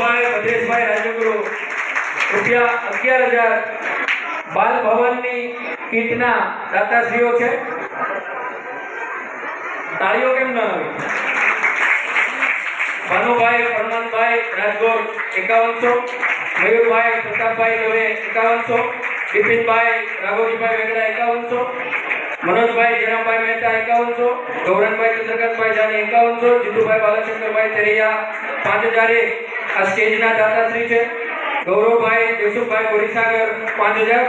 ભદ્રેશભાઈ રાજગુરુ રૂપિયા 11,000 બાલ ભવનની કીટના દાતાશ્રીઓ છે. તાળીઓ કેમ ન આવી? ભાનુભાઈ પરમાનભાઈ રાજગોર 5100, મયુરભાઈ પ્રતાપભાઈ દવે 5100, બિપિનભાઈ રાઘોજીભાઈ વેગડા 5100, મનોજભાઈ જયરામભાઈ મહેતા 5100, ગૌરંગભાઈ ચંદ્રકાંતભાઈ જાની 5100, જીતુભાઈ બાલશંકરભાઈ તેરિયા 5001 આ સ્ટેજના દાતાશ્રી છે. ગૌરવભાઈ જયસુખભાઈ બોરીસાગર 5000,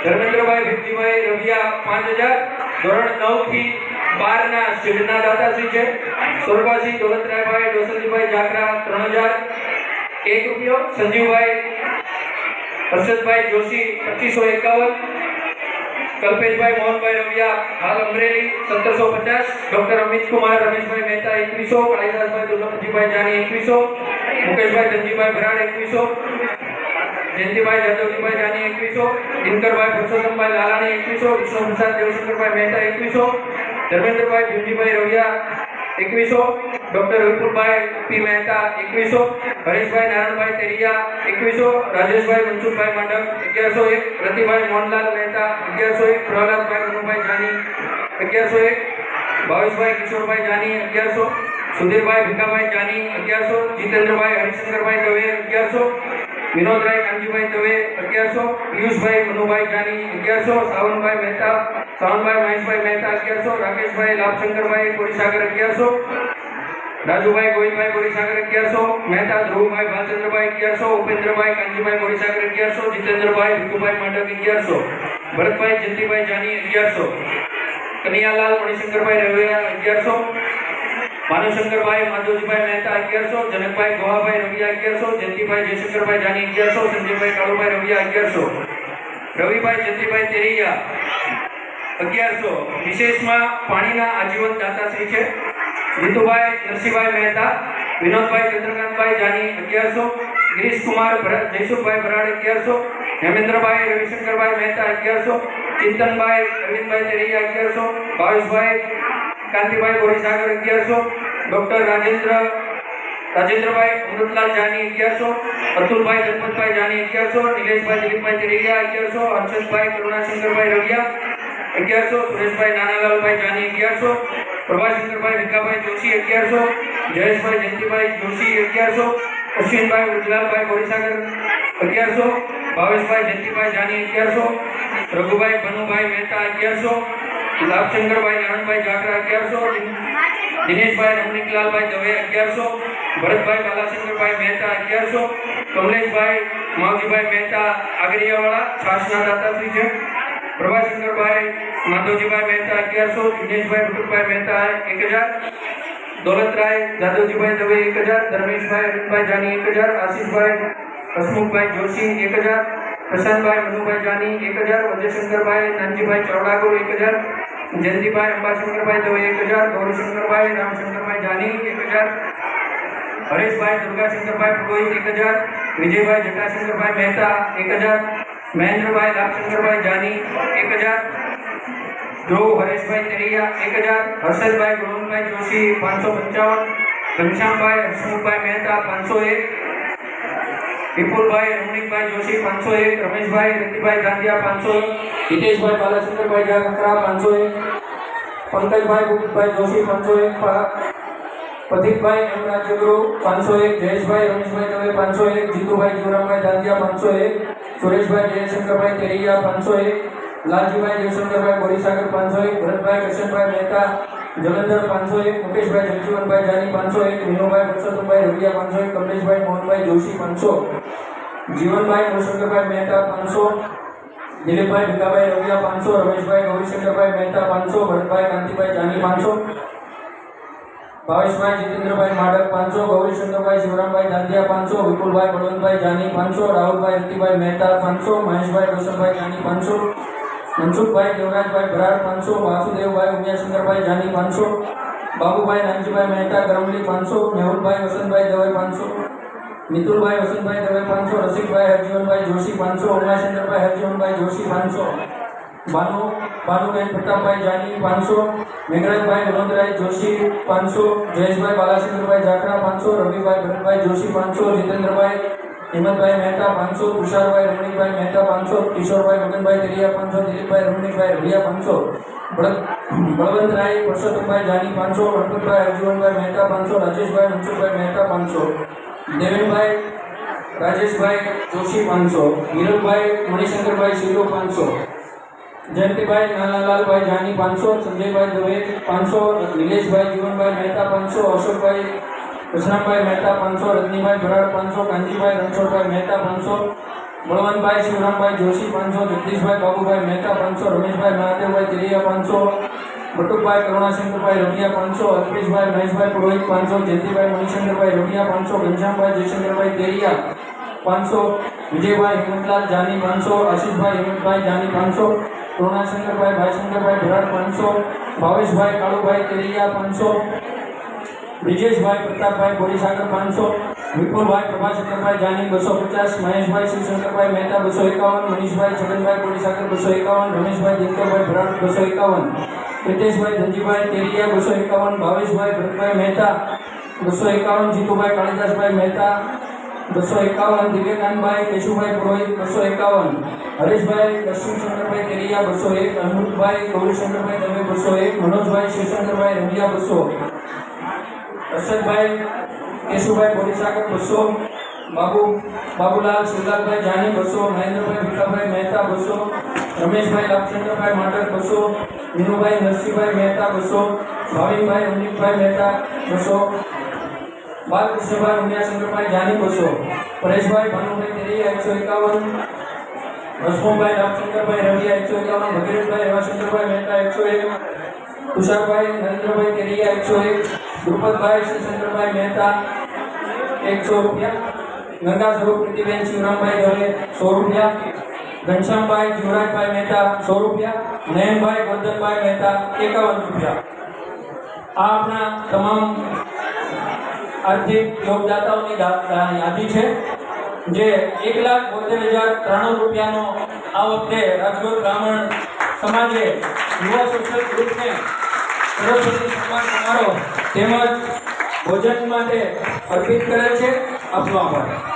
ધર્મેન્દ્રભાઈ ભીમજીભાઈ રવિયા 5000 ધોરણ 9 થી 12 ના સ્ટેજના દાતાશ્રી છે. સોરબાસી દોલતરાયભાઈ ડોસલજીભાઈ જાકરા 3000 1 રૂપિયો. સંજીવભાઈ હર્ષદભાઈ જોશી 2551, કલ્પેશભાઈ મોહનભાઈ રવિયા હાલ અમરેલી 1750, ડોક્ટર અમિત કુમાર રમેશભાઈ મહેતા 2100, કાળીદાસભાઈ દુર્લભજીભાઈ જાની 2100, મુકેશભાઈ ધનજીભાઈ ભરાડ 2100, જયંતિભાઈ જાદવજીભાઈ જાની 2100, દિનકરભાઈ પુરુષોત્તમભાઈ લાલાણી 2100, વિષ્ણુપ્રસાદ દેવશંકરભાઈ મહેતા 2100, ધર્મેન્દ્રભાઈ ભીમજીભાઈ રવિયા 2100, ડોક્ટર વિપુલભાઈ પી મહેતા 2100, હરેશભાઈ નારાયણભાઈ તેરિયા 2100, રાજેશભાઈ મનસુખભાઈ માંડક 1101, રતિભાઈ મોહનલાલ મહેતા 1101, પ્રહલાદભાઈ કનુભાઈ જાની 1101, ભાવેશભાઈ કિશોરભાઈ જાની 1100, સુધીરભાઈ ભીખાભાઈ જાની 1100, જીતેન્દ્રભાઈ હરિશંકરભાઈ દવે 1100, વિનોદરાય કાનજીભાઈ દવે 1100, પિયુષભાઈ મનુભાઈ જાની 1100, સાવનભાઈ મહેતા સાવનભાઈ મહેશભાઈ મહેતા 1100, રાકેશભાઈ લાભશંકરભાઈ બોરીસાગર 1100, રાજુભાઈ ગોવિંદભાઈ બોરીસાગર 1100, મહેતા ધ્રુવભાઈ ભાલચંદ્રભાઈ 1100, ઉપેન્દ્રભાઈ કાનજીભાઈ બોરીસાગર 1100, જીતેન્દ્રભાઈ ભીખુભાઈ માંડક 1100, ભરતભાઈ જયંતિભાઈ જાની 1100, કનૈયાલાલ મણિશંકરભાઈ રવિયા 1100, ભાનુશંકરભાઈ માધવજીભાઈ મહેતા 1100, જનકભાઈ ગોહાભાઈ રવિયા 1100, જયંતિભાઈ જયશંકરભાઈ જાની 1100, સંજયભાઈ કાળુભાઈ રવિયા 1100, રવિભાઈ જયંતિભાઈ તેરિયા 1100. વિશેષમાં પાણીના આજીવન દાતાશ્રી છે. જીતુભાઈ નરસિંહભાઈ મહેતા, વિનોદભાઈ ચંદ્રકાંતભાઈ જાની 1100, ગિરીશકુમાર જયસુખભાઈ ભરાડ 1100, હેમેન્દ્રભાઈ રવિશંકરભાઈ મહેતા 1100, ચિંતનભાઈ અરવિંદભાઈ તેરિયા 1100, ભાવેશભાઈ કાંતિભાઈ બોરીસાગર 1100, ડોક્ટર રાજેન્દ્રભાઈ અમૃતલાલ જાની 1100, અતુલભાઈ જગપતભાઈ જાની 1100, નિલેશભાઈ દિલીપભાઈ તેરિયા 1100, હર્ષદભાઈ કરુણાશંકરભાઈ રવિયા 1100, સુરેશભાઈ નાનાલાલભાઈ જાની 1100, પ્રભાશંકરભાઈ ભીખાભાઈ જોશી 1100, જયેશભાઈ જયંતિભાઈ જોશી 1100, અશ્વિનભાઈ ઉજલાલભાઈ બોરીસાગર 1100, ભાવેશભાઈ જયંતિભાઈ જાની 1100, રઘુભાઈ ભનુભાઈ મહેતા 1100, લાભશંકરભાઈ નારાયણભાઈ જાકરા 1100, દિનેશભાઈ રમણીકલાલભાઈ દવે 1100, ભરતભાઈ બાલાશંકરભાઈ મહેતા 1100, કમલેશભાઈ માવજીભાઈ મહેતા આગરિયાવાળા છાસના દાતાશ્રી છે. પ્રભાશંકરભાઈ માધવજીભાઈ મહેતા 1100, દિનેશભાઈ ભુટુભાઈ મહેતા 1000, દોલતરાય જાદવજીભાઈ દવે 1000, ધર્મેશભાઈ અરવિંદભાઈ જાની 1000, આશીષભાઈ હસમુખભાઈ જોશી 1000, પ્રશાંતભાઈ મનુભાઈ જાની 1000, વજયશંકરભાઈ નાનજીભાઈ ચૌડાગોર 1000, જયંતિભાઈ અંબાશંકરભાઈ દવે 1000, ગૌરીશંકરભાઈ રામશંકરભાઈ જાની 1000, હરેશભાઈ દુર્ગાશંકરભાઈ પુરોહિત 1000, વિજયભાઈ જટાશંકરભાઈ મહેતા 1000, મહેન્દ્રભાઈ લાભશંકરભાઈ જાની 1000, ધ્રુવ હરેશભાઈ તેરિયા 1000, હર્ષદભાઈ ગોવિંદભાઈ જોશી 555, ઘનશ્યામભાઈ હસમુખભાઈ મહેતા 501, વિપુલભાઈ રમણીકભાઈ જોશી 501, રમેશભાઈ રતિભાઈ ગાંધિયા 501, હિતેશભાઈ બાલાશંકરભાઈ જાકરા 501, પંકજભાઈ ગુપ્તભાઈ જોશી 501, પ્રદીપભાઈ એમ રાજગુરુ 501, જયેશભાઈ રમેશભાઈ દવે 501, જીતુભાઈ જીવરામભાઈ દાંધિયા 501, સુરેશભાઈ જયશંકરભાઈ તેરિયા 501, લાલજીભાઈ જયશંકરભાઈ બોરીસાગર 501, ભરતભાઈ કરશનભાઈ મહેતા જલંધર 501, મુકેશભાઈ જગજીવનભાઈ જાની 501, વિનોભાઈ પુરુષોત્તમભાઈ રવિયા 501, કમલેશભાઈ મોહનભાઈ જોશી 500, જીવનભાઈ ગૌરશંકરભાઈ મહેતા 500, દિલીપભાઈ ભીખાભાઈ રવિયા 500, રમેશભાઈ ગૌરીશંકરભાઈ મહેતા 500, ભરતભાઈ કાંતિભાઈ જાની 500, ભાવેશભાઈ જીતેન્દ્રભાઈ માડક 500, ગૌરીશંકરભાઈ શિવરામભાઈ દાંધિયા 500, વિપુલભાઈ બળવંતભાઈ જાની 500, રાહુલભાઈ રતિભાઈ મહેતા 500, મહેશભાઈ રોશનભાઈ જાની 500, મનસુખભાઈ દેવરાજભાઈ ભરાડ 500, વાસુદેવભાઈ ઉમિયાશંકરભાઈ જાની 500, બાબુભાઈ નાનજીભાઈ મહેતા ગરમલી 500, મેહુલભાઈ વસંતભાઈ દવે 500, મિતુલભાઈ વસંતભાઈ દવે 500, રસિકભાઈ હરજીવનભાઈ જોશી 500, ઉમાશંકરભાઈ હરજીવનભાઈ જોશી 500, ભાનુબેન પ્રતાપભાઈ જાની 500, મેઘરાજભાઈ વનોદરાય જોશી 500, જયેશભાઈ બાલાસિંગરભાઈ જાખરા 500, રવિભાઈ ભરતભાઈ જોશી 500, જીતેન્દ્રભાઈ હિંમતભાઈ મહેતા 500, તુષારભાઈ રમણીકભાઈ મહેતા 500, કિશોરભાઈ મગનભાઈ તેલિયા 500, દિલીપભાઈ રમણીકભાઈ રવિયા 500, બળવંતરાય પરસોત્તમભાઈ જાની 500, ગણપતભાઈ અર્જુનભાઈ મહેતા 500, રાજેશભાઈ મનસુખભાઈ મહેતા 500, દેવેનભાઈ રાજેશભાઈ જોશી 500, હિરલભાઈ મણિશંકરભાઈ સિલો 500, જયંતિભાઈ નાનાલાલભાઈ જાની 500, સંજયભાઈ દવે 500, નિલેશભાઈ જીવનભાઈ મહેતા 500, અશોકભાઈ કૃષ્ણભાઈ મહેતા 500, રજનીભાઈ ભરાડ 500, કાંજીભાઈ રણછોડભાઈ મહેતા 500, બળવંતભાઈ શિવરામભાઈ જોશી 500, જગદીશભાઈ બાબુભાઈ મહેતા 500, રમેશભાઈ મહાદેવભાઈ તેલિયા 500, બટુકભાઈ કરુણાશંકરભાઈ રવિયા 500, અલ્પેશભાઈ મહેશભાઈ પુરોહિત 500, જયંતિભાઈ મણિશંકરભાઈ રવિયા 500, ઘનશ્યામભાઈ જયશંકરભાઈ તેલિયા 500, વિજયભાઈ હિંમતલાલ જાની 500, આશીષભાઈ હિંમતભાઈ જાની 500, કરુણાશંકરભાઈ ભાઈશંકરભાઈ ભરાડ 500, ભાવેશભાઈ કાળુભાઈ તેલિયા 500, બ્રિજેશભાઈ પ્રતાપભાઈ બોરીસાગર 500, વિપુલભાઈ પ્રભાશંકરભાઈ જાની 250, મહેશભાઈ શિવશંકરભાઈ મહેતા 251, મનીષભાઈ છગનભાઈ બોરીસાગર 251, રમેશભાઈ દિનકરભાઈ ભરાડ 251, પ્રિતેશભાઈ ધનજીભાઈ તેલિયા 251, ભાવેશભાઈ ભરતભાઈ મહેતા 251, જીતુભાઈ કાળીદાસભાઈ મહેતા 251, દિવ્યકાંતભાઈ કેશુભાઈ પુરોહિત 251, હરેશભાઈ લક્ષ્મીશંકરભાઈ તેલિયા 201, અનુપભાઈ ગૌરીશંકરભાઈ દવે 201, મનોજભાઈ શિવશંકરભાઈ રવિયા 200, અરશદભાઈ કેશુભાઈ બોરીસાગર 200, બાબુલાલ શિવલાલભાઈ જાની 200, મહેન્દ્રભાઈ ભીખાભાઈ મહેતા 200, રમેશભાઈ લાભચંદ્રભાઈ માટર 200, વિનુભાઈ નરસિંહભાઈ મહેતા 200, ભાવિનભાઈ અમનિકભાઈ મહેતા 200, બાલકૃષ્ણભાઈ ઉમિયાશંકરભાઈ જાની 200, પરેશભાઈ ભાનુભાઈ તેલિયા 151, હસમુખભાઈ રામચંદ્રભાઈ રવિયા 151, ભગીરથભાઈ રવાશંકરભાઈ મહેતા 101, તુષારભાઈ નરેન્દ્રભાઈ તેલિયા 101, દ્રુપદભાઈ શિવશંકરભાઈ મહેતા 100 રૂપિયા, ગંગા સ્વરૂપ પ્રીતિબેન શિવરામભાઈ દવે 100 રૂપિયા, ઘનશ્યામભાઈ જીવરાજભાઈ મહેતા 100 રૂપિયા, નયનભાઈ ગોરધનભાઈ મહેતા 51 રૂપિયા. આ આપણા તમામ આર્થિક યોગદાતાઓની યાદી છે, જે 1,72,093 રૂપિયાનો આ વખતે રાજકોટ બ્રાહ્મણ સમાજે યુવા સોશિયલ ગ્રુપને સરસ્વતી સન્માન સમારોહ તેમજ ભોજન માટે અર્પિત કરેલ છે. આપનો આભાર.